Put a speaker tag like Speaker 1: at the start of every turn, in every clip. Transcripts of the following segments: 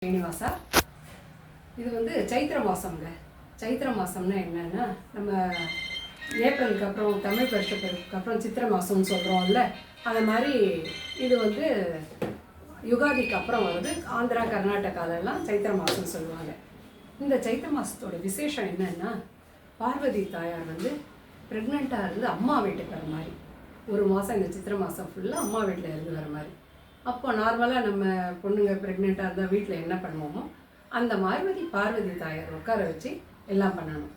Speaker 1: ஸ்ரீனிவாசா. இது வந்து சைத்திர மாதங்க. சைத்திர மாதம்னா என்னென்னா, நம்ம ஏப்ரலுக்கு அப்புறம் தமிழ் வருஷத்துக்கு அப்புறம் சித்திரை மாதம்னு சொல்கிறோம்ல, அந்த மாதிரி இது வந்து யுகாதிக்கு அப்புறம் வருது. ஆந்திரா கர்நாடகாலெல்லாம் சைத்திர மாதம்னு சொல்லுவாங்க. இந்த சைத்திர மாதத்தோட விசேஷம் என்னென்னா, பார்வதி தாயார் வந்து ப்ரெக்னெண்ட்டாக இருந்து அம்மா வீட்டுக்கு வர மாதிரி, ஒரு மாதம் இந்த சித்திரை மாதம் ஃபுல்லாக அம்மா வீட்டில் இருந்து வர மாதிரி. அப்போ நார்மலாக நம்ம பொண்ணுங்க ப்ரெக்னெண்ட்டாக இருந்தால் வீட்டில் என்ன பண்ணுவோமோ அந்த மாதிரி பார்வதி தாயார் உட்கார வச்சு எல்லாம் பண்ணணும்.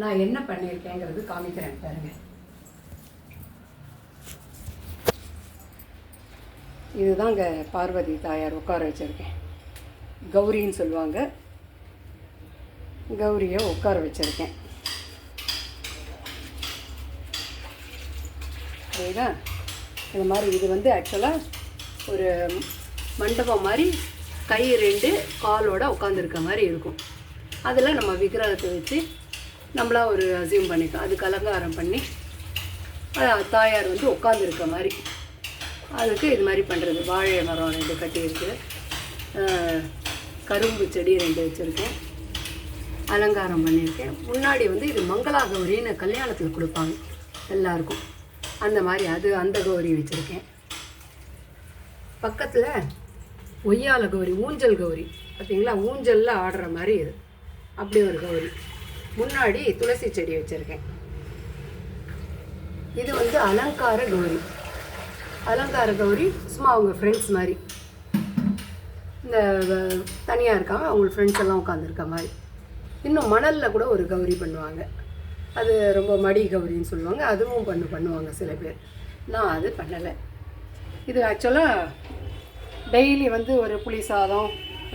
Speaker 1: நான் என்ன பண்ணியிருக்கேங்கிறது காமிக்கிறேன் பாருங்கள். இதுதாங்க பார்வதி தாயார் உட்கார வச்சுருக்கேன். கௌரின்னு சொல்லுவாங்க. கௌரியை உட்கார வச்சுருக்கேன். சரிதா? இது மாதிரி இது வந்து ஆக்சுவலாக ஒரு மண்டபம் மாதிரி கை 2 காலோட உட்காந்துருக்க மாதிரி இருக்கும். அதில் நம்ம விக்கிரகத்தை வச்சு நம்மளா ஒரு அசியூம் பண்ணிக்கலாம். அதுக்கு அலங்காரம் பண்ணி தாயார் வந்து உட்காந்துருக்க மாதிரி, அதுக்கு இது மாதிரி பண்ணுறது. வாழை மரம் 2 கட்டியிருக்கு, கரும்பு செடி 2 வச்சுருக்கேன், அலங்காரம் பண்ணியிருக்கேன். முன்னாடி வந்து இது மங்களா கௌரின்னு கல்யாணத்தில் கொடுப்பாங்க எல்லாருக்கும், அந்த மாதிரி அந்த கௌரி வச்சுருக்கேன். பக்கத்தில் ஒய்யால கௌரி, ஊஞ்சல் கௌரி பார்த்திங்களா, ஊஞ்சலில் ஆடுற மாதிரி இது, அப்படி ஒரு கௌரி. முன்னாடி துளசி செடி வச்சுருக்கேன். இது வந்து அலங்கார கௌரி. அலங்கார கௌரி சும்மா அவங்க ஃப்ரெண்ட்ஸ் மாதிரி, இந்த தனியாக இருக்காங்க, அவங்க ஃப்ரெண்ட்ஸ் எல்லாம் உட்காந்துருக்க மாதிரி. இன்னும் மணலில் கூட ஒரு கௌரி பண்ணுவாங்க, அது ரொம்ப மடி கௌரின்னு சொல்லுவாங்க, அதுவும் பண்ணுவாங்க சில பேர். நான் அது பண்ணலை. இது ஆக்சுவலாக டெய்லி வந்து ஒரு புளி சாதம்,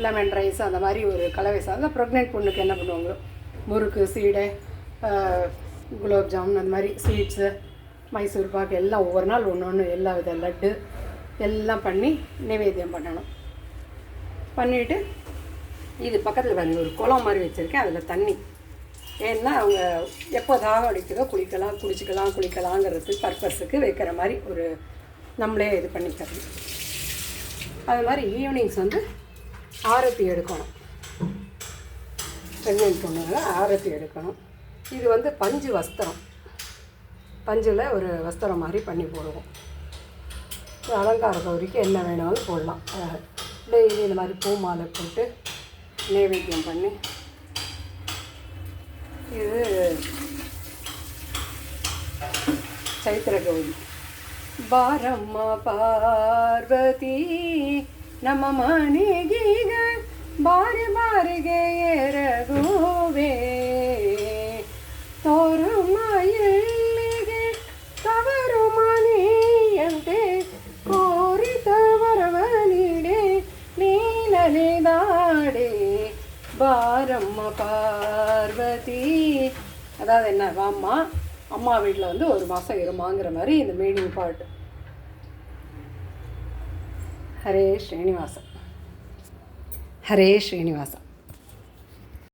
Speaker 1: லெமன் ரைஸ், அந்த மாதிரி ஒரு கலவை சாதம். ப்ரெக்னென்ட் பொண்ணுக்கு என்ன பண்ணுவாங்க, முறுக்கு, சீடை, குலோப் ஜாமுன், அந்த மாதிரி ஸ்வீட்ஸு, மைசூர் பாக்கு எல்லாம் ஒவ்வொரு நாள் ஒன்று எல்லா வித லட்டு எல்லாம் பண்ணி நைவேத்தியம் பண்ணணும். பண்ணிவிட்டு இது பக்கத்தில் பாருங்கள் ஒரு குளம் மாதிரி வச்சுருக்கேன், அதில் தண்ணி. ஏன்னா அவங்க எப்போ தாகம் அடிக்குதோ குளிக்கலாங்கிறது பர்பஸுக்கு வைக்கிற மாதிரி ஒரு நம்மளே இது பண்ணிக்கிறது. அது மாதிரி ஈவினிங்ஸ் வந்து ஆரத்தி எடுக்கணும். ப்ரெக்னென்ட் பொண்ணுங்களை ஆரத்தி எடுக்கணும். இது வந்து பஞ்சு வஸ்திரம், பஞ்சில் ஒரு வஸ்திரம் மாதிரி பண்ணி போடுவோம். அலங்கார கௌரிக்கு என்ன வேணாலும் போடலாம். டெய்லி இந்த மாதிரி பூ மாலை போட்டு நைவேத்தியம் பண்ணி. இது சைத்திர கௌரி. ಬಾರಮ್ಮ ಪಾರ್ವತಿ ನಮ್ಮ ಮನೆಗೀಗ ಬಾರಿಗೆ ಎರಗುವೆ, ತೋರಮ್ಮ ಎಲ್ಲಿಗೆ ತವರು ಮನೆಯಂತೆ ಕೋರಿತ ವರವ ನೀಡೆ ನೀನಲಿದಾಡೆ ಬಾರಮ್ಮ பார்வதி. அதாவது என்ன, வாம்மா அம்மா வீட்டில் வந்து ஒரு மாதம் இருமாங்கிற மாதிரி இந்த மீனிங் பாட்டு. ஹரே ஸ்ரீனிவாசா, ஹரே ஸ்ரீனிவாசா.